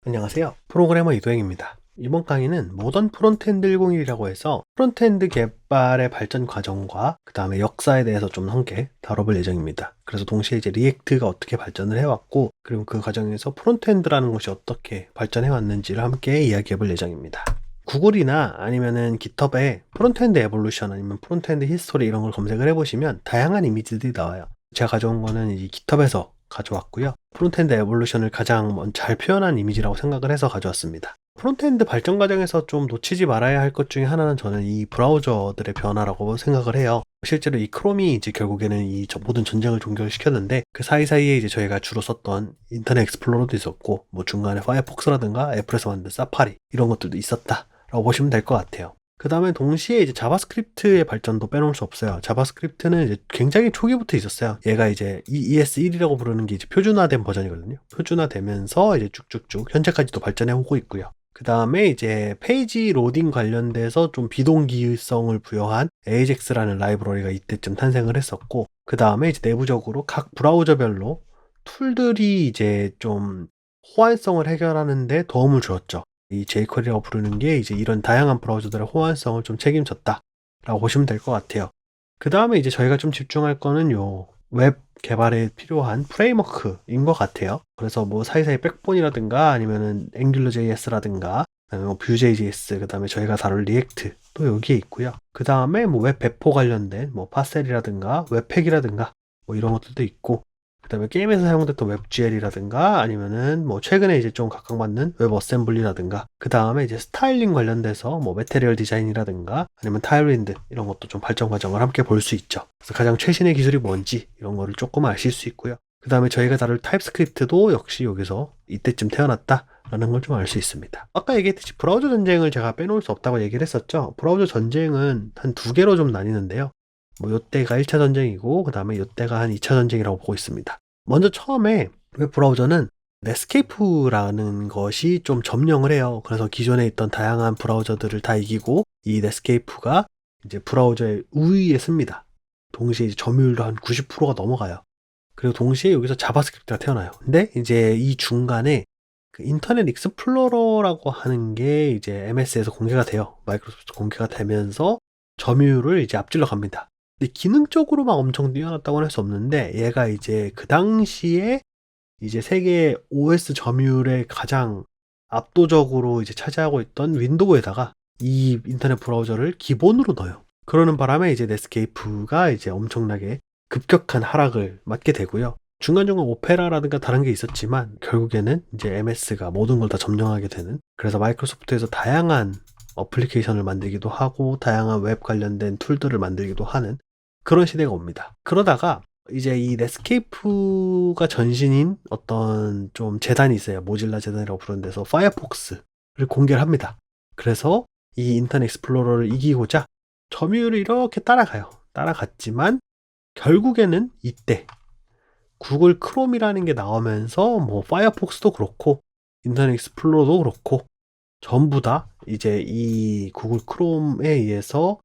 안녕하세요. 프로그래머 이도행입니다. 이번 강의는 모던 프론트엔드 101이라고 해서 프론트엔드 개발의 발전 과정과 그 다음에 역사에 대해서 좀 함께 다뤄볼 예정입니다. 그래서 동시에 이제 리액트가 어떻게 발전을 해왔고, 그리고 그 과정에서 프론트엔드라는 것이 어떻게 발전해 왔는지를 함께 이야기해 볼 예정입니다. 구글이나 아니면은 깃허브에 프론트엔드 에볼루션 아니면 프론트엔드 히스토리 이런 걸 검색을 해보시면 다양한 이미지들이 나와요. 제가 가져온 거는 이 깃허브에서 가져왔고요. 프론트엔드 에볼루션을 가장 잘 표현한 이미지라고 생각을 해서 가져왔습니다. 프론트엔드 발전 과정에서 좀 놓치지 말아야 할 것 중에 하나는 저는 이 브라우저들의 변화라고 생각을 해요. 실제로 이 크롬이 이제 결국에는 이 모든 전쟁을 종결시켰는데, 그 사이사이에 이제 저희가 주로 썼던 인터넷 익스플로러도 있었고, 뭐 중간에 파이어폭스라든가 애플에서 만든 사파리 이런 것들도 있었다라고 보시면 될 것 같아요. 그 다음에 동시에 이제 자바스크립트의 발전도 빼놓을 수 없어요. 자바스크립트는 이제 굉장히 초기부터 있었어요. 얘가 이제 ES1이라고 부르는 게 이제 표준화된 버전이거든요. 표준화되면서 이제 쭉쭉쭉 현재까지도 발전해 오고 있고요. 그 다음에 이제 페이지 로딩 관련돼서 좀 비동기성을 부여한 AJAX라는 라이브러리가 이때쯤 탄생을 했었고, 그 다음에 이제 내부적으로 각 브라우저별로 툴들이 이제 좀 호환성을 해결하는데 도움을 주었죠. 이 jQuery라고 부르는 게 이제 이런 다양한 브라우저들의 호환성을 좀 책임졌다라고 보시면 될 것 같아요. 그 다음에 이제 저희가 좀 집중할 거는 요 웹 개발에 필요한 프레임워크인 것 같아요. 그래서 뭐 사이사이 백본이라든가 아니면은 AngularJS라든가 그다음에 뭐 Vue.js, 그 다음에 저희가 다룰 리액트 또 여기에 있고요. 그 다음에 뭐 웹 배포 관련된 뭐 파셀이라든가 웹팩이라든가 뭐 이런 것들도 있고, 그 다음에 게임에서 사용됐던 웹GL이라든가 아니면은 뭐 최근에 이제 좀 각광받는 웹 어셈블리라든가, 그 다음에 이제 스타일링 관련돼서 뭐 매테리얼 디자인이라든가 아니면 타일윈드 이런 것도 좀 발전 과정을 함께 볼 수 있죠. 그래서 가장 최신의 기술이 뭔지 이런 거를 조금 아실 수 있고요. 그 다음에 저희가 다룰 타입스크립트도 역시 여기서 이때쯤 태어났다 라는 걸 좀 알 수 있습니다. 아까 얘기했듯이 브라우저 전쟁을 제가 빼놓을 수 없다고 얘기를 했었죠. 브라우저 전쟁은 한 두 개로 좀 나뉘는데요. 뭐 요때가 1차 전쟁이고 그 다음에 요때가 한 2차 전쟁이라고 보고 있습니다. 먼저 처음에 웹 브라우저는 넷스케이프라는 것이 좀 점령을 해요. 그래서 기존에 있던 다양한 브라우저들을 다 이기고 이 넷스케이프가 이제 브라우저의 우위에 씁니다. 동시에 이제 점유율도 한 90%가 넘어가요. 그리고 동시에 여기서 자바스크립트가 태어나요. 근데 이제 이 중간에 그 인터넷 익스플로러라고 하는 게 이제 MS에서 공개가 돼요. 마이크로소프트 공개가 되면서 점유율을 이제 앞질러 갑니다. 근데 기능적으로 막 엄청 뛰어났다고는 할 수 없는데, 얘가 이제 그 당시에 이제 세계 OS 점유율에 가장 압도적으로 이제 차지하고 있던 윈도우에다가 이 인터넷 브라우저를 기본으로 넣어요. 그러는 바람에 이제 넷스케이프가 이제 엄청나게 급격한 하락을 맞게 되고요. 중간중간 오페라라든가 다른 게 있었지만 결국에는 이제 MS가 모든 걸 다 점령하게 되는, 그래서 마이크로소프트에서 다양한 어플리케이션을 만들기도 하고 다양한 웹 관련된 툴들을 만들기도 하는 그런 시대가 옵니다. 그러다가 이제 이 넷스케이프가 전신인 어떤 좀 재단이 있어요. 모질라 재단이라고 부르는 데서 파이어폭스를 공개를 합니다. 그래서 이 인터넷 익스플로러를 이기고자 점유율을 이렇게 따라가요. 따라갔지만 결국에는 이때 구글 크롬이라는 게 나오면서 뭐 파이어폭스도 그렇고 인터넷 익스플로러도 그렇고 전부 다 이제 이 구글 크롬에 의해서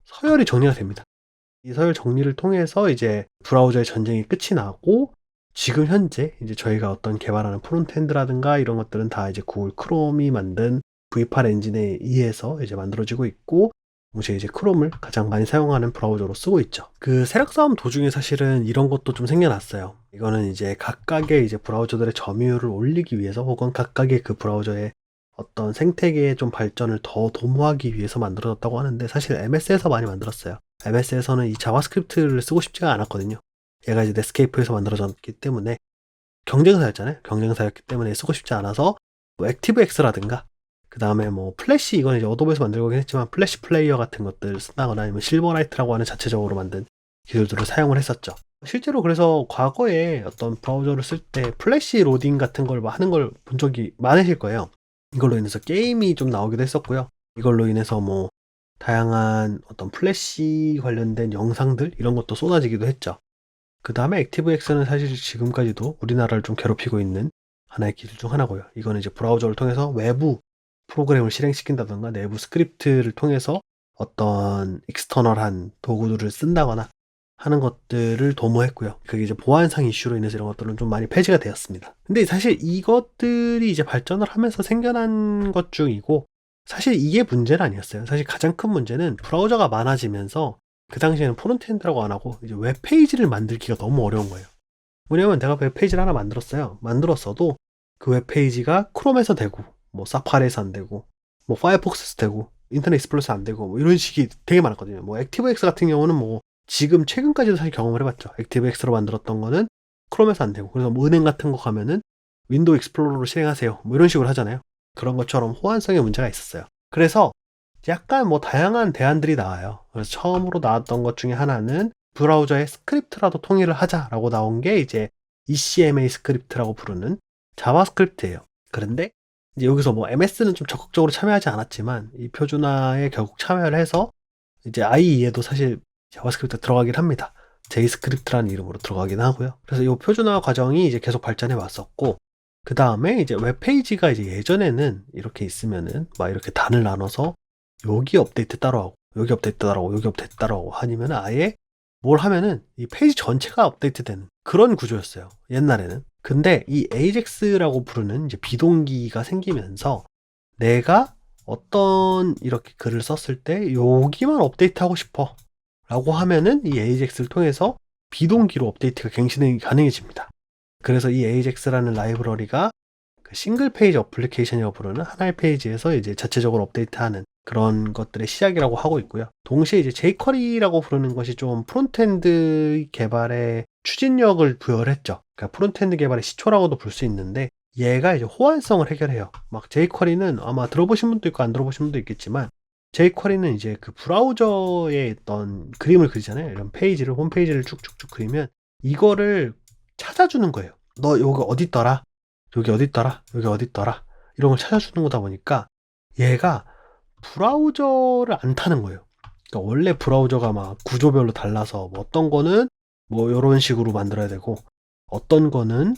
서열이 정리가 됩니다. 이 서열 정리를 통해서 이제 브라우저의 전쟁이 끝이 나고, 지금 현재 이제 저희가 어떤 개발하는 프론트엔드라든가 이런 것들은 다 이제 구글 크롬이 만든 V8 엔진에 의해서 이제 만들어지고 있고, 동시에 이제 크롬을 가장 많이 사용하는 브라우저로 쓰고 있죠. 그 세력 싸움 도중에 사실은 이런 것도 좀 생겨났어요. 이거는 이제 각각의 이제 브라우저들의 점유율을 올리기 위해서, 혹은 각각의 그 브라우저의 어떤 생태계의 좀 발전을 더 도모하기 위해서 만들어졌다고 하는데, 사실 MS에서 많이 만들었어요. MS에서는 이 자바스크립트를 쓰고 싶지가 않았거든요. 얘가 이제 넷스케이프에서 만들어졌기 때문에 경쟁사였잖아요. 경쟁사였기 때문에 쓰고 싶지 않아서 뭐 액티브엑스라든가, 그 다음에 뭐 플래시, 이건 이제 어도브에서 만들고 했지만 플래시 플레이어 같은 것들을 쓴다거나 아니면 실버라이트라고 하는 자체적으로 만든 기술들을 사용을 했었죠. 실제로 그래서 과거에 어떤 브라우저를 쓸 때 플래시 로딩 같은 걸 하는 걸 본 적이 많으실 거예요. 이걸로 인해서 게임이 좀 나오기도 했었고요. 이걸로 인해서 뭐 다양한 어떤 플래시 관련된 영상들 이런 것도 쏟아지기도 했죠. 그 다음에 액티브엑스는 사실 지금까지도 우리나라를 좀 괴롭히고 있는 하나의 기술 중 하나고요. 이거는 이제 브라우저를 통해서 외부 프로그램을 실행시킨다던가 내부 스크립트를 통해서 어떤 익스터널한 도구들을 쓴다거나 하는 것들을 도모했고요. 그게 이제 보안상 이슈로 인해서 이런 것들은 좀 많이 폐지가 되었습니다. 근데 사실 이것들이 이제 발전을 하면서 생겨난 것 중이고, 사실 이게 문제는 아니었어요. 사실 가장 큰 문제는 브라우저가 많아지면서 그 당시에는 프론트엔드라고 안 하고 이제 웹페이지를 만들기가 너무 어려운 거예요. 뭐냐면 내가 웹페이지를 하나 만들었어요. 만들었어도 그 웹페이지가 크롬에서 되고, 뭐 사파리에서 안 되고, 뭐 파이어폭스에서 되고, 인터넷 익스플로러에서 안 되고, 뭐 이런 식이 되게 많았거든요. 뭐 액티브엑스 같은 경우는 뭐 지금 최근까지도 사실 경험을 해봤죠. 액티브엑스로 만들었던 거는 크롬에서 안 되고, 그래서 뭐 은행 같은 거 가면은 윈도우 익스플로러로 실행하세요. 뭐 이런 식으로 하잖아요. 그런 것처럼 호환성에 문제가 있었어요. 그래서 약간 뭐 다양한 대안들이 나와요. 그래서 처음으로 나왔던 것 중에 하나는 브라우저에 스크립트라도 통일을 하자라고 나온 게 이제 ECMA 스크립트라고 부르는 자바스크립트예요. 그런데 이제 여기서 뭐 MS는 좀 적극적으로 참여하지 않았지만 이 표준화에 결국 참여를 해서 이제 IE에도 사실 자바스크립트가 들어가긴 합니다. 제이스크립트라는 이름으로 들어가긴 하고요. 그래서 이 표준화 과정이 이제 계속 발전해 왔었고, 그 다음에 이제 웹페이지가 이제 예전에는 이렇게 있으면은 막 이렇게 단을 나눠서 여기 업데이트 따로 하고, 여기 업데이트 따로 하고, 여기 업데이트 따로 하고 아니면 아예 뭘 하면은 이 페이지 전체가 업데이트 되는 그런 구조였어요. 옛날에는. 근데 이 AJAX라고 부르는 이제 비동기가 생기면서 내가 어떤 이렇게 글을 썼을 때 여기만 업데이트하고 싶어 라고 하면은 이 AJAX를 통해서 비동기로 업데이트가 갱신이 가능해집니다. 그래서 이 AJAX라는 라이브러리가 그 싱글 페이지 어플리케이션이라고 부르는 하나의 페이지에서 이제 자체적으로 업데이트하는 그런 것들의 시작이라고 하고 있고요. 동시에 이제 jQuery라고 부르는 것이 좀 프론트엔드 개발에 추진력을 부여를 했죠. 그러니까 프론트엔드 개발의 시초라고도 볼 수 있는데, 얘가 이제 호환성을 해결해요. 막 jQuery는 아마 들어보신 분도 있고 안 들어보신 분도 있겠지만, jQuery는 이제 그 브라우저에 있던 그림을 그리잖아요. 이런 페이지를, 홈페이지를 쭉쭉쭉 그리면 이거를 찾아주는 거예요. 너 여기 어디 있더라? 여기 어디 있더라? 여기 어디 있더라? 이런 걸 찾아주는 거다 보니까 얘가 브라우저를 안 타는 거예요. 그러니까 원래 브라우저가 막 구조별로 달라서 뭐 어떤 거는 뭐 이런 식으로 만들어야 되고, 어떤 거는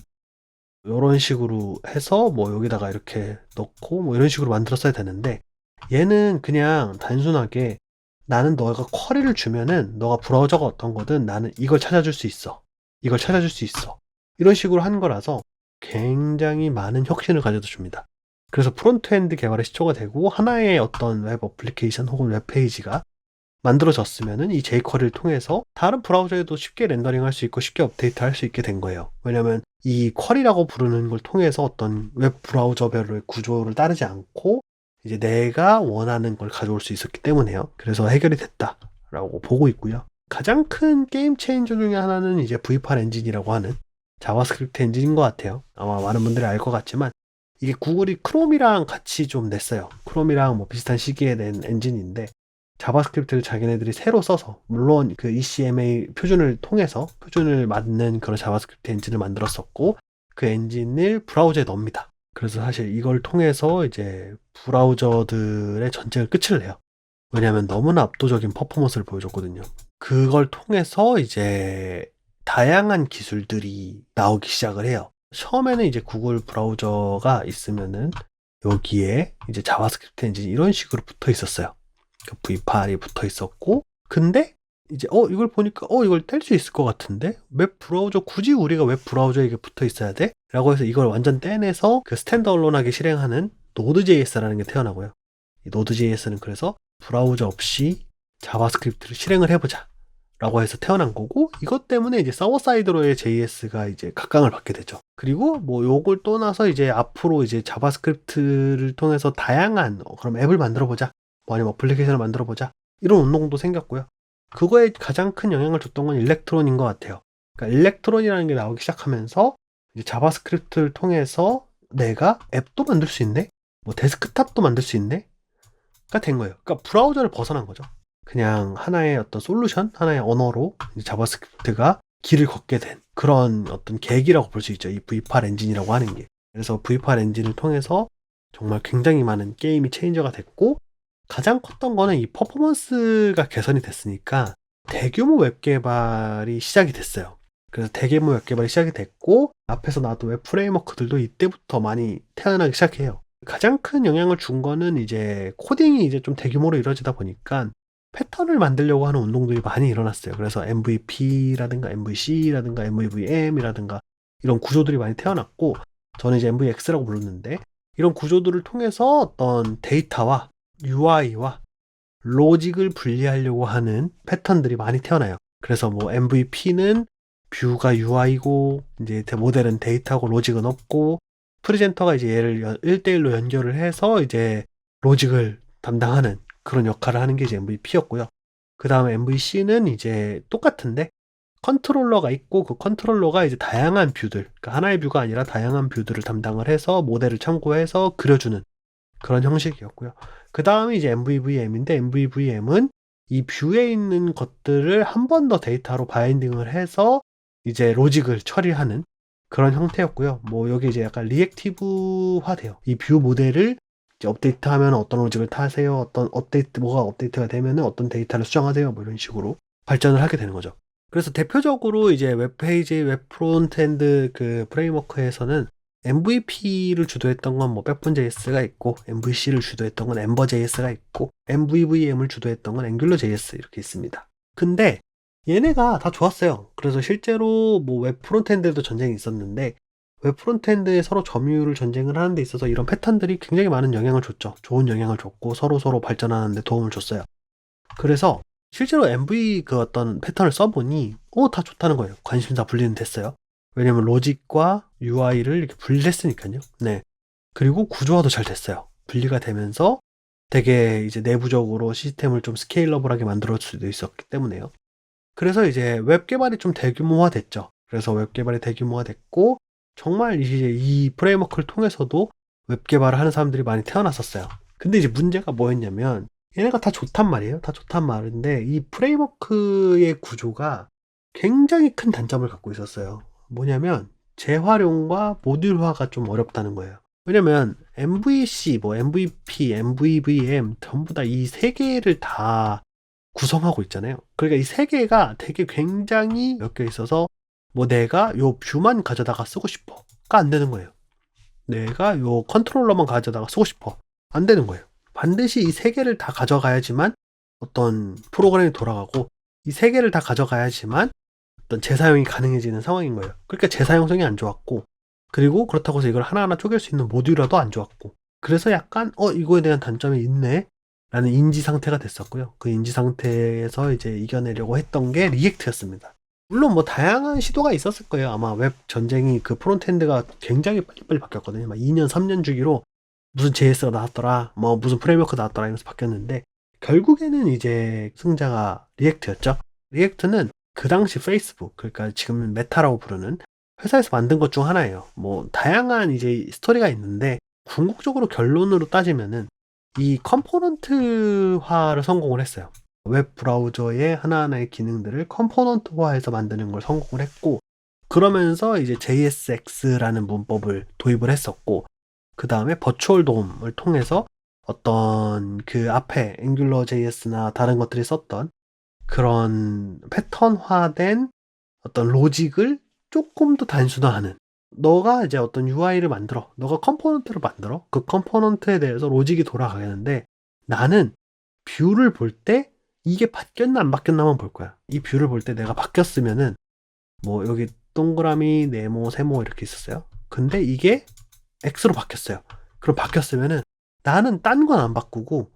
이런 식으로 해서 뭐 여기다가 이렇게 넣고 뭐 이런 식으로 만들었어야 되는데, 얘는 그냥 단순하게 나는 너가 쿼리를 주면은 너가 브라우저가 어떤 거든 나는 이걸 찾아줄 수 있어. 이걸 찾아줄 수 있어. 이런 식으로 한 거라서 굉장히 많은 혁신을 가져다 줍니다. 그래서 프론트엔드 개발의 시초가 되고 하나의 어떤 웹 어플리케이션 혹은 웹페이지가 만들어졌으면은 이 jQuery를 통해서 다른 브라우저에도 쉽게 렌더링 할 수 있고 쉽게 업데이트 할 수 있게 된 거예요. 왜냐면 이 쿼리라고 부르는 걸 통해서 어떤 웹 브라우저별의 구조를 따르지 않고 이제 내가 원하는 걸 가져올 수 있었기 때문에요. 그래서 해결이 됐다라고 보고 있고요. 가장 큰 게임 체인저 중에 하나는 이제 V8 엔진이라고 하는 자바스크립트 엔진인 것 같아요. 아마 많은 분들이 알 것 같지만 이게 구글이 크롬이랑 같이 좀 냈어요. 크롬이랑 뭐 비슷한 시기에 낸 엔진인데, 자바스크립트를 자기네들이 새로 써서, 물론 그 ECMA 표준을 통해서 표준을 맞는 그런 자바스크립트 엔진을 만들었었고, 그 엔진을 브라우저에 넣습니다. 그래서 사실 이걸 통해서 이제 브라우저들의 전쟁을 끝을 내요. 왜냐하면 너무나 압도적인 퍼포먼스를 보여줬거든요. 그걸 통해서 이제 다양한 기술들이 나오기 시작을 해요. 처음에는 이제 구글 브라우저가 있으면은 여기에 이제 자바스크립트 엔진이 이런 식으로 붙어 있었어요. V8이 붙어 있었고, 근데 이제 이걸 보니까 이걸 뗄 수 있을 것 같은데 웹 브라우저 굳이 우리가 웹 브라우저에 이게 붙어 있어야 돼? 라고 해서 이걸 완전 떼내서 그 스탠드얼론하게 실행하는 노드.js라는 게 태어나고요. 이 노드.js는 그래서 브라우저 없이 자바스크립트를 실행을 해보자 라고 해서 태어난 거고, 이것 때문에 이제 서버 사이드로의 JS가 이제 각광을 받게 되죠. 그리고 뭐 요걸 떠나서 이제 앞으로 이제 자바스크립트를 통해서 다양한 그럼 앱을 만들어 보자, 뭐 아니면 어플리케이션을 만들어 보자, 이런 운동도 생겼고요. 그거에 가장 큰 영향을 줬던 건 일렉트론인 것 같아요. 그러니까 일렉트론이라는 게 나오기 시작하면서 이제 자바스크립트를 통해서 내가 앱도 만들 수 있네? 뭐 데스크탑도 만들 수 있네? 가 된 거예요. 그러니까 브라우저를 벗어난 거죠. 그냥 하나의 어떤 솔루션, 하나의 언어로 자바스크립트가 길을 걷게 된 그런 어떤 계기라고 볼 수 있죠. 이 V8 엔진이라고 하는 게. 그래서 V8 엔진을 통해서 정말 굉장히 많은 게임이 체인저가 됐고, 가장 컸던 거는 이 퍼포먼스가 개선이 됐으니까 대규모 웹 개발이 시작이 됐어요. 그래서 대규모 웹 개발이 시작이 됐고, 앞에서 나왔던 웹 프레임워크들도 이때부터 많이 태어나기 시작해요. 가장 큰 영향을 준 거는 이제 코딩이 이제 좀 대규모로 이루어지다 보니까 패턴을 만들려고 하는 운동들이 많이 일어났어요. 그래서 MVP라든가 MVC라든가 MVVM이라든가 이런 구조들이 많이 태어났고, 저는 이제 MVX라고 불렀는데, 이런 구조들을 통해서 어떤 데이터와 UI와 로직을 분리하려고 하는 패턴들이 많이 태어나요. 그래서 뭐 MVP는 뷰가 UI고, 이제 모델은 데이터고 로직은 없고, 프레젠터가 이제 얘를 1대1로 연결을 해서 이제 로직을 담당하는 그런 역할을 하는 게 이제 MVP였고요. 그 다음에 MVC는 이제 똑같은데 컨트롤러가 있고, 그 컨트롤러가 이제 다양한 뷰들, 그러니까 하나의 뷰가 아니라 다양한 뷰들을 담당을 해서 모델을 참고해서 그려주는 그런 형식이었고요. 그 다음에 이제 MVVM인데, MVVM은 이 뷰에 있는 것들을 한 번 더 데이터로 바인딩을 해서 이제 로직을 처리하는 그런 형태였고요. 뭐 여기 이제 약간 리액티브화 돼요. 이 뷰 모델을 이제 업데이트하면 어떤 로직을 타세요, 어떤 업데이트, 뭐가 업데이트가 되면은 어떤 데이터를 수정하세요, 뭐 이런 식으로 발전을 하게 되는 거죠. 그래서 대표적으로 이제 웹페이지, 웹 프론트엔드 그 프레임워크에서는 MVP를 주도했던 건 뭐 백분.js가 있고, MVC를 주도했던 건 엠버.js가 있고, MVVM을 주도했던 건 앵귤러.js 이렇게 있습니다. 근데 얘네가 다 좋았어요. 그래서 실제로 뭐 웹 프론트엔드에도 전쟁이 있었는데, 웹 프론트엔드에 서로 점유율을 전쟁을 하는 데 있어서 이런 패턴들이 굉장히 많은 영향을 줬죠. 좋은 영향을 줬고 서로 발전하는 데 도움을 줬어요. 그래서 실제로 MV 그 어떤 패턴을 써보니 다 좋다는 거예요. 관심사 분리는 됐어요. 왜냐면 로직과 UI를 이렇게 분리했으니까요. 네. 그리고 구조화도 잘 됐어요. 분리가 되면서 되게 이제 내부적으로 시스템을 좀 스케일러블하게 만들어줄 수도 있었기 때문에요. 그래서 이제 웹 개발이 좀 대규모화 됐죠. 그래서 웹 개발이 대규모화 됐고, 정말 이제 이 프레임워크를 통해서도 웹 개발을 하는 사람들이 많이 태어났었어요. 근데 이제 문제가 뭐였냐면, 얘네가 다 좋단 말이에요. 다 좋단 말인데, 이 프레임워크의 구조가 굉장히 큰 단점을 갖고 있었어요. 뭐냐면, 재활용과 모듈화가 좀 어렵다는 거예요. 왜냐면, MVC, 뭐 MVP, MVVM, 전부 다 이 세 개를 다 구성하고 있잖아요. 그러니까 이 세 개가 되게 굉장히 엮여 있어서, 뭐 내가 요 뷰만 가져다가 쓰고 싶어가 안 되는 거예요. 내가 요 컨트롤러만 가져다가 쓰고 싶어, 안 되는 거예요. 반드시 이 세 개를 다 가져가야지만 어떤 프로그램이 돌아가고, 이 세 개를 다 가져가야지만 어떤 재사용이 가능해지는 상황인 거예요. 그러니까 재사용성이 안 좋았고, 그리고 그렇다고 해서 이걸 하나하나 쪼갤 수 있는 모듈화도 안 좋았고, 그래서 약간 이거에 대한 단점이 있네 라는 인지 상태가 됐었고요. 그 인지 상태에서 이제 이겨내려고 했던 게 리액트였습니다. 물론 뭐 다양한 시도가 있었을 거예요. 아마 웹 전쟁이 그 프론트엔드가 굉장히 빨리빨리 바뀌었거든요. 막 2년, 3년 주기로 무슨 JS가 나왔더라, 뭐 무슨 프레임워크 나왔더라 이러면서 바뀌었는데, 결국에는 이제 승자가 리액트였죠. 리액트는 그 당시 페이스북, 그러니까 지금 메타라고 부르는 회사에서 만든 것 중 하나예요. 뭐 다양한 이제 스토리가 있는데, 궁극적으로 결론으로 따지면은 이 컴포넌트화를 성공을 했어요. 웹 브라우저의 하나하나의 기능들을 컴포넌트화해서 만드는 걸 성공을 했고, 그러면서 이제 JSX라는 문법을 도입을 했었고, 그 다음에 버추얼 돔을 통해서 어떤 그 앞에 앵귤러.js나 다른 것들이 썼던 그런 패턴화된 어떤 로직을 조금 더 단순화하는, 너가 이제 어떤 UI를 만들어, 너가 컴포넌트를 만들어, 그 컴포넌트에 대해서 로직이 돌아가겠는데, 나는 뷰를 볼 때 이게 바뀌었나 안 바뀌었나만 볼 거야. 이 뷰를 볼 때 내가 바뀌었으면은, 뭐 여기 동그라미, 네모, 세모 이렇게 있었어요. 근데 이게 X로 바뀌었어요. 그럼 바뀌었으면은 나는 딴 건 안 바꾸고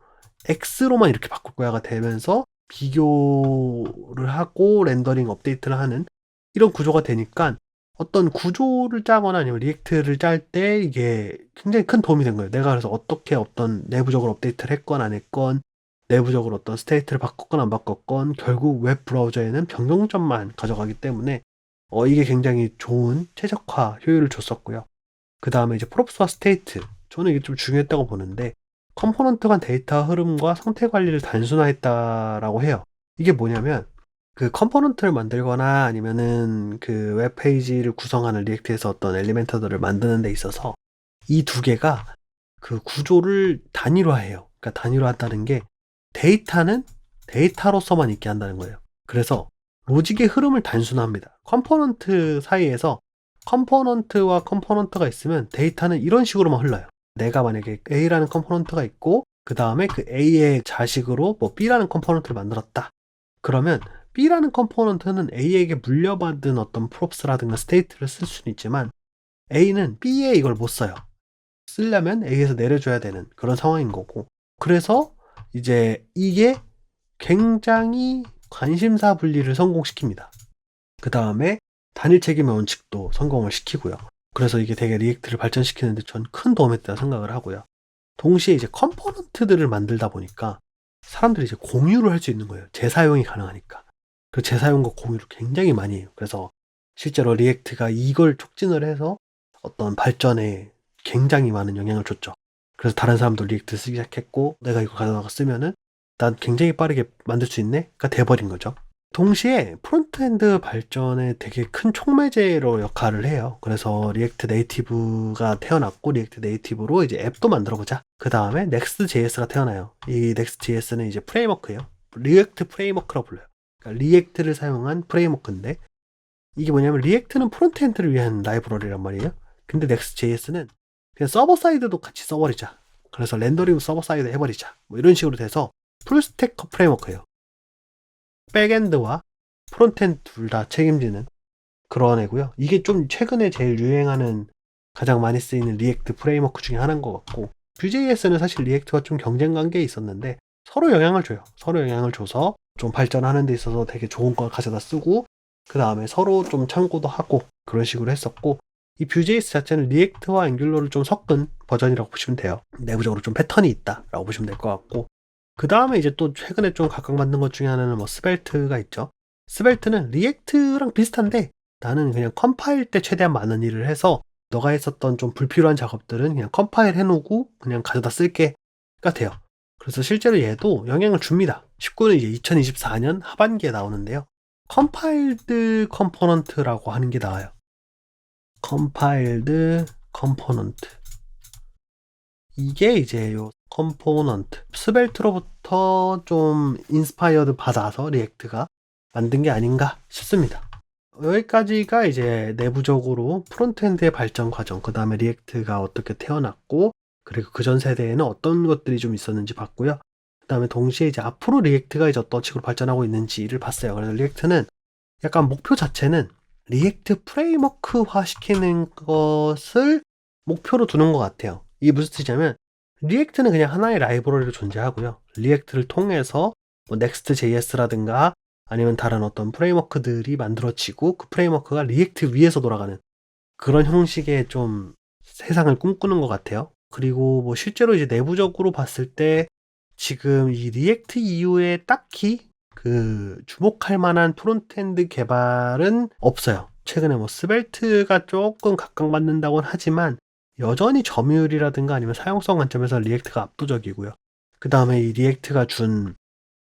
X로만 이렇게 바꿀 거야가 되면서 비교를 하고 렌더링 업데이트를 하는 이런 구조가 되니까, 어떤 구조를 짜거나 아니면 리액트를 짤 때 이게 굉장히 큰 도움이 된 거예요. 내가 그래서 어떻게 어떤 내부적으로 업데이트를 했건 안 했건, 내부적으로 어떤 스테이트를 바꿨건 안 바꿨건, 결국 웹 브라우저에는 변경점만 가져가기 때문에 이게 굉장히 좋은 최적화 효율을 줬었고요. 그 다음에 이제 프롭스와 스테이트, 저는 이게 좀 중요했다고 보는데, 컴포넌트 간 데이터 흐름과 상태 관리를 단순화했다라고 해요. 이게 뭐냐면, 그 컴포넌트를 만들거나 아니면은 그 웹페이지를 구성하는 리액트에서 어떤 엘리멘터들을 만드는 데 있어서 이 두 개가 그 구조를 단일화해요. 그러니까 단일화한다는 게, 데이터는 데이터로서만 있게 한다는 거예요. 그래서 로직의 흐름을 단순화합니다. 컴포넌트 사이에서 컴포넌트와 컴포넌트가 있으면 데이터는 이런 식으로만 흘러요. 내가 만약에 A라는 컴포넌트가 있고, 그 다음에 그 A의 자식으로 뭐 B라는 컴포넌트를 만들었다. 그러면 B라는 컴포넌트는 A에게 물려받은 어떤 props라든가 state를 쓸 수는 있지만 A는 B에 이걸 못 써요. 쓰려면 A에서 내려줘야 되는 그런 상황인 거고. 그래서 이제 이게 굉장히 관심사 분리를 성공시킵니다. 그 다음에 단일 책임의 원칙도 성공을 시키고요. 그래서 이게 되게 리액트를 발전시키는데 전 큰 도움이 됐다고 생각을 하고요. 동시에 이제 컴포넌트들을 만들다 보니까 사람들이 이제 공유를 할 수 있는 거예요. 재사용이 가능하니까. 그 재사용과 공유를 굉장히 많이 해요. 그래서 실제로 리액트가 이걸 촉진을 해서 어떤 발전에 굉장히 많은 영향을 줬죠. 그래서 다른 사람도 리액트 쓰기 시작했고 내가 이거 가져다가 쓰면은 난 굉장히 빠르게 만들 수 있네?가 돼버린 거죠. 동시에 프론트엔드 발전에 되게 큰 촉매제로 역할을 해요. 그래서 리액트 네이티브가 태어났고 리액트 네이티브로 이제 앱도 만들어보자. 그 다음에 넥스트.js가 태어나요. 이 넥스트.js는 이제 프레임워크예요. 리액트 프레임워크라고 불러요. 그러니까 리액트를 사용한 프레임워크인데 이게 뭐냐면 리액트는 프론트엔드를 위한 라이브러리란 말이에요. 근데 넥스트.js는 그냥 서버 사이드도 같이 써버리자. 그래서 렌더링 서버 사이드 해버리자. 뭐 이런 식으로 돼서 풀스택 프레임워크예요. 백엔드와 프론트엔드 둘 다 책임지는 그런 애고요. 이게 좀 최근에 제일 유행하는 가장 많이 쓰이는 리액트 프레임워크 중에 하나인 것 같고 Vue.js는 사실 리액트와 좀 경쟁 관계에 있었는데 서로 영향을 줘요. 서로 영향을 줘서 좀 발전하는 데 있어서 되게 좋은 걸 가져다 쓰고 그 다음에 서로 좀 참고도 하고 그런 식으로 했었고 이 Vue.js 자체는 리액트와 앵귤러를 좀 섞은 버전이라고 보시면 돼요. 내부적으로 좀 패턴이 있다라고 보시면 될 것 같고 그 다음에 이제 또 최근에 좀 각각 만든 것 중에 하나는 뭐 스벨트가 있죠. 스벨트는 리액트랑 비슷한데 나는 그냥 컴파일 때 최대한 많은 일을 해서 너가 했었던 좀 불필요한 작업들은 그냥 컴파일 해놓고 그냥 가져다 쓸게가 돼요. 그래서 실제로 얘도 영향을 줍니다. 19는 이제 2024년 하반기에 나오는데요. 컴파일드 컴포넌트라고 하는 게 나와요. 컴파일드 컴포넌트. 이게 이제 요 컴포넌트 스벨트로부터 좀 인스파이어드 받아서 리액트가 만든 게 아닌가 싶습니다. 여기까지가 이제 내부적으로 프론트엔드의 발전 과정, 그 다음에 리액트가 어떻게 태어났고 그리고 그전 세대에는 어떤 것들이 좀 있었는지 봤고요. 그 다음에 동시에 이제 앞으로 리액트가 이제 어떤 식으로 발전하고 있는지를 봤어요. 그래서 리액트는 약간 목표 자체는 리액트 프레임워크화 시키는 것을 목표로 두는 것 같아요. 이게 무슨 뜻이냐면 리액트는 그냥 하나의 라이브러리로 존재하고요. 리액트를 통해서 뭐 넥스트.js라든가 아니면 다른 어떤 프레임워크들이 만들어지고 그 프레임워크가 리액트 위에서 돌아가는 그런 형식의 좀 세상을 꿈꾸는 것 같아요. 그리고 뭐 실제로 이제 내부적으로 봤을 때 지금 이 리액트 이후에 딱히 그 주목할 만한 프론트엔드 개발은 없어요. 최근에 뭐 스벨트가 조금 각광받는다고는 하지만 여전히 점유율이라든가 아니면 사용성 관점에서 리액트가 압도적이고요. 그 다음에 이 리액트가 준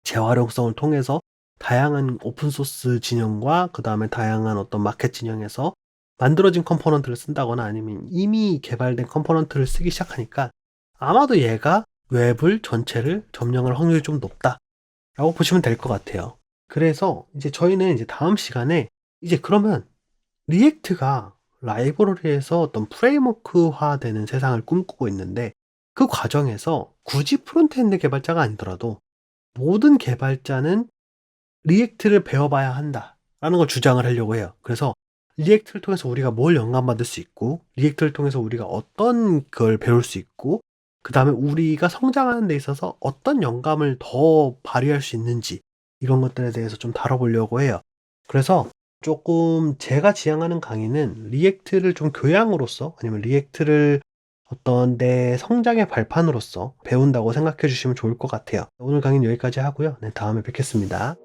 재활용성을 통해서 다양한 오픈소스 진영과 그 다음에 다양한 어떤 마켓 진영에서 만들어진 컴포넌트를 쓴다거나 아니면 이미 개발된 컴포넌트를 쓰기 시작하니까 아마도 얘가 웹을 전체를 점령할 확률이 좀 높다라고 보시면 될 것 같아요. 그래서 이제 저희는 이제 다음 시간에 이제 그러면 리액트가 라이브러리에서 어떤 프레임워크화 되는 세상을 꿈꾸고 있는데 그 과정에서 굳이 프론트엔드 개발자가 아니더라도 모든 개발자는 리액트를 배워봐야 한다라는 걸 주장을 하려고 해요. 그래서 리액트를 통해서 우리가 뭘 영감받을 수 있고 리액트를 통해서 우리가 어떤 걸 배울 수 있고 그 다음에 우리가 성장하는 데 있어서 어떤 영감을 더 발휘할 수 있는지 이런 것들에 대해서 좀 다뤄보려고 해요. 그래서 조금 제가 지향하는 강의는 리액트를 좀 교양으로서 아니면 리액트를 어떤 내 성장의 발판으로서 배운다고 생각해 주시면 좋을 것 같아요. 오늘 강의는 여기까지 하고요. 네, 다음에 뵙겠습니다.